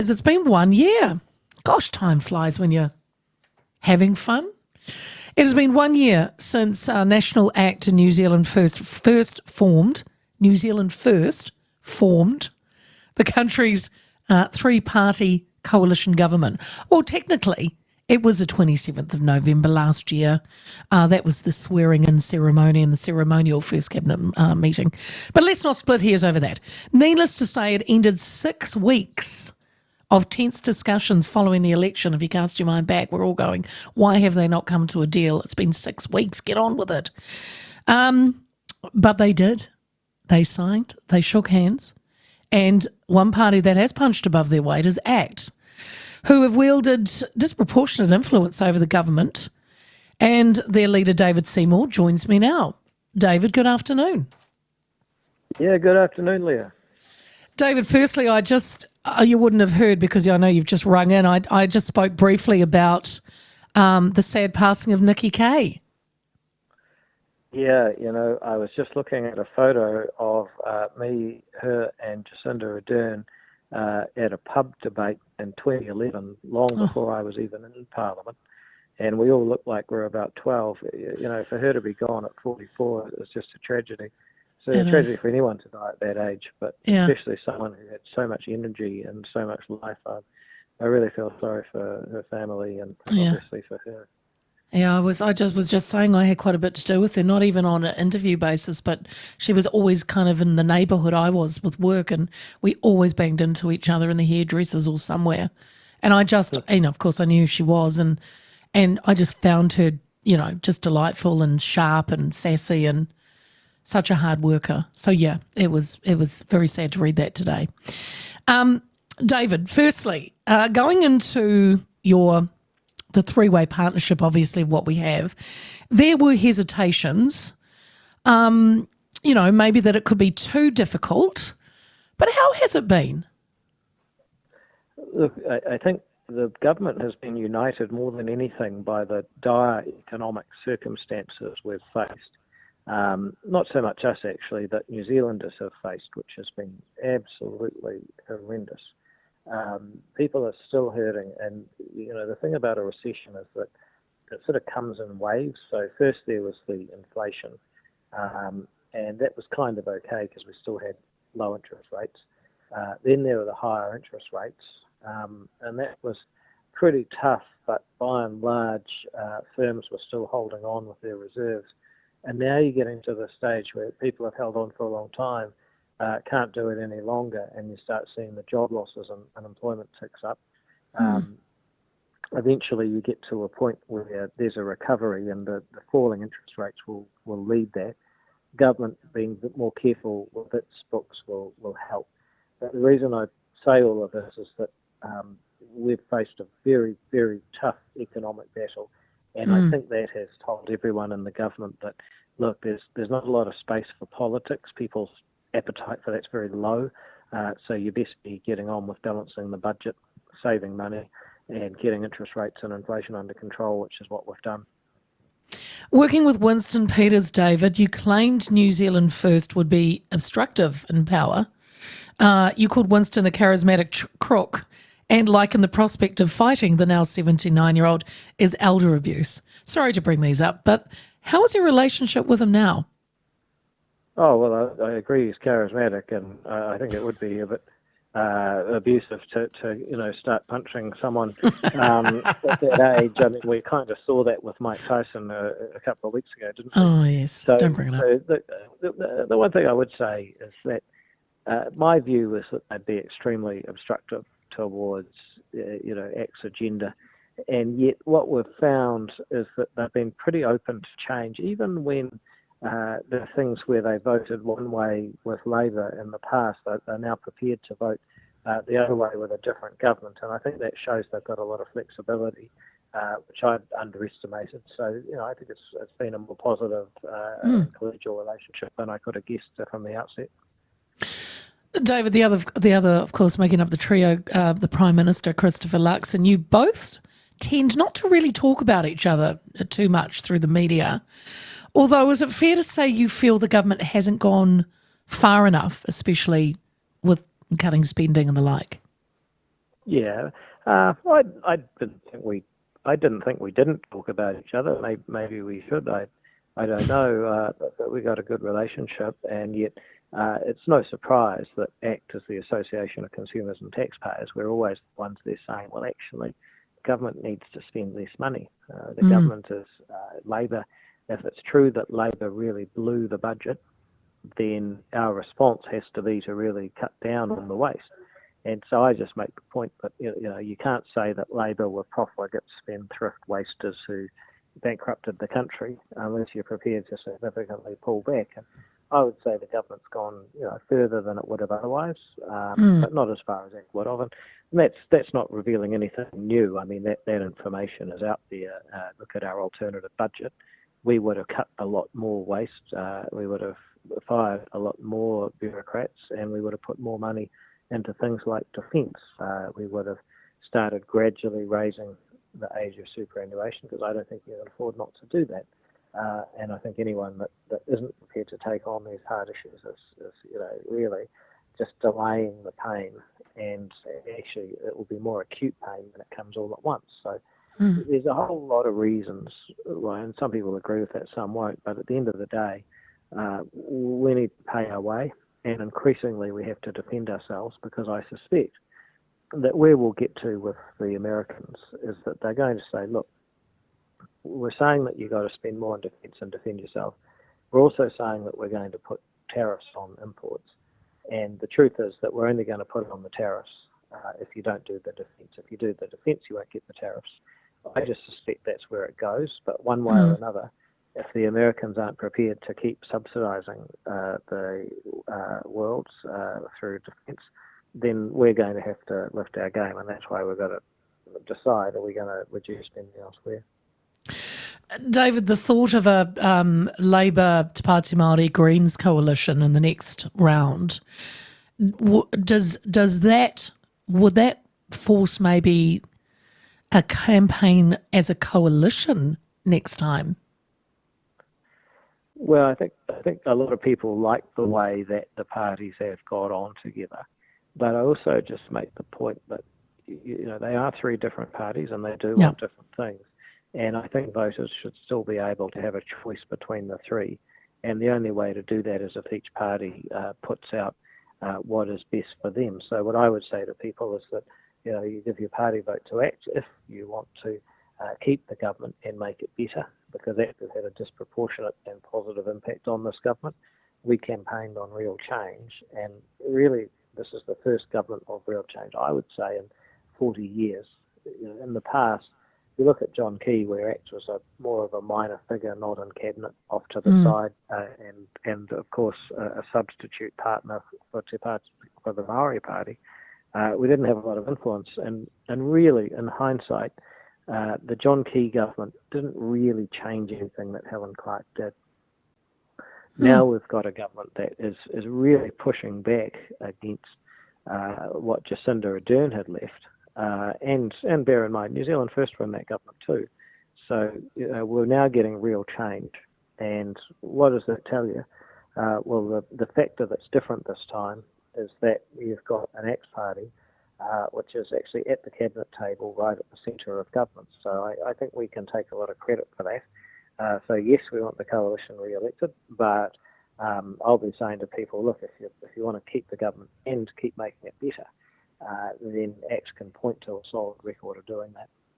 listeners, it's been 1 year. Gosh, time flies when you're having fun. It has been 1 year since National ACT New Zealand first formed, the country's three-party coalition government. Well, technically, it was the 27th of November last year. That was the swearing-in ceremony and the ceremonial first cabinet meeting. But let's not split hairs over that. Needless to say, it ended 6 weeks of tense discussions following the election. If you cast your mind back, we're all going, why have they not come to a deal? It's been 6 weeks. Get on with it. But they did. They signed. They shook hands. And one party that has punched above their weight is ACT, who have wielded disproportionate influence over the government. And their leader, David Seymour, joins me now. David, good afternoon. Yeah, good afternoon, Leah. David, firstly, you wouldn't have heard because I know you've just rung in. I just spoke briefly about the sad passing of Nikki, Kaye. Yeah, I was just looking at a photo of me, her and Jacinda Ardern at a pub debate in 2011, long before I was even in Parliament. And we all looked like we were about 12. For her to be gone at 44, it was just a tragedy. So it's a tragedy for anyone to die at that age, but especially someone who had so much energy and so much life. I really feel sorry for her family and obviously for her. Yeah, I just was saying I had quite a bit to do with her, not even on an interview basis, but she was always kind of in the neighbourhood I was with work, and we always banged into each other in the hairdressers or somewhere. And I just, of course I knew who she was, and I just found her, just delightful and sharp and sassy and such a hard worker. So yeah, it was very sad to read that today. David, firstly, going into the three-way partnership, obviously what we have, there were hesitations, maybe that it could be too difficult, but how has it been? Look, I think the government has been united more than anything by the dire economic circumstances we've faced. Not so much us, actually, that New Zealanders have faced, which has been absolutely horrendous. People are still hurting, and the thing about a recession is that it sort of comes in waves. So first there was the inflation, and that was kind of okay because we still had low interest rates. Then there were the higher interest rates, and that was pretty tough, but by and large firms were still holding on with their reserves. And now you're getting to the stage where people have held on for a long time, can't do it any longer, and you start seeing the job losses and unemployment ticks up. Eventually you get to a point where there's a recovery, and the falling interest rates will lead that. Government being a bit more careful with its books will help. But the reason I say all of this is that we've faced a very, very tough economic battle, and I think that has told everyone in the government that, look, there's not a lot of space for politics. People's appetite for that's very low, so you best be getting on with balancing the budget, saving money, and getting interest rates and inflation under control, which is what we've done. Working with Winston Peters, David, you claimed New Zealand First would be obstructive in power. You called Winston a charismatic crook and likened the prospect of fighting the now 79-year-old as elder abuse. Sorry to bring these up, but how is your relationship with him now? Oh, well, I agree he's charismatic, and I think it would be a bit abusive to start punching someone at that age. I mean, we kind of saw that with Mike Tyson a couple of weeks ago, didn't we? Oh, yes. So, don't bring it up. The one thing I would say is that my view is that they'd be extremely obstructive towards, ACT's agenda. And yet what we've found is that they've been pretty open to change, even when there are things where they voted one way with Labour in the past, they're now prepared to vote the other way with a different government. And I think that shows they've got a lot of flexibility, which I'd underestimated. So, I think it's been a more positive collegial relationship than I could have guessed from the outset. David, the other, of course, making up the trio, the Prime Minister, Christopher Luxon, you both tend not to really talk about each other too much through the media. Although, is it fair to say you feel the government hasn't gone far enough, especially with cutting spending and the like? Yeah, I didn't think we didn't talk about each other. Maybe we should. I don't know. But we got a good relationship, and yet it's no surprise that ACT, as the Association of Consumers and Taxpayers, we're always the ones there saying, well, actually, government needs to spend less money. The government is Labor. If it's true that Labor really blew the budget, then our response has to be to really cut down on the waste. And so I just make the point that you can't say that Labor were profligate, spendthrift wasters who bankrupted the country unless you're prepared to significantly pull back. And I would say the government's gone further than it would have otherwise, but not as far as it would have. And that's not revealing anything new. I mean, that information is out there. Look at our alternative budget. We would have cut a lot more waste. We would have fired a lot more bureaucrats, and we would have put more money into things like defence. We would have started gradually raising the age of superannuation, because I don't think you can afford not to do that. And I think anyone that isn't prepared to take on these hard issues is really just delaying the pain, and actually it will be more acute pain when it comes all at once. So there's a whole lot of reasons why, and some people agree with that, some won't, but at the end of the day, we need to pay our way, and increasingly we have to defend ourselves, because I suspect that where we'll get to with the Americans is that they're going to say, look, we're saying that you've got to spend more on defence and defend yourself. We're also saying that we're going to put tariffs on imports. And the truth is that we're only going to put it on the tariffs if you don't do the defence. If you do the defence, you won't get the tariffs. I just suspect that's where it goes. But one way or another, if the Americans aren't prepared to keep subsidising the worlds through defence, then we're going to have to lift our game. And that's why we've got to decide, are we going to reduce spending elsewhere? David, the thought of a Labour, Te Pāti Māori, Greens coalition in the next round, would that force maybe a campaign as a coalition next time? Well, I think a lot of people like the way that the parties have got on together, but I also just make the point that they are three different parties and they do want different things. And I think voters should still be able to have a choice between the three. And the only way to do that is if each party puts out what is best for them. So what I would say to people is that, you give your party vote to ACT if you want to keep the government and make it better, because ACT has had a disproportionate and positive impact on this government. We campaigned on real change, and really this is the first government of real change, I would say, in 40 years. In the past, you look at John Kaye, where ACT was more of a minor figure, not in cabinet, off to the side, and of course a substitute partner for Te Pāti, for the Māori Party. We didn't have a lot of influence, and really, in hindsight, the John Kaye government didn't really change anything that Helen Clark did. Now we've got a government that is really pushing back against what Jacinda Ardern had left. And bear in mind, New Zealand First were in that government too. So we're now getting real change. And what does that tell you? Well, the factor that's different this time is that you've got an ACT party, which is actually at the cabinet table right at the centre of government. So I think we can take a lot of credit for that. So yes, we want the coalition re-elected, but I'll be saying to people, look, if you want to keep the government and keep making it better, then ACT can point to a solid record of doing that.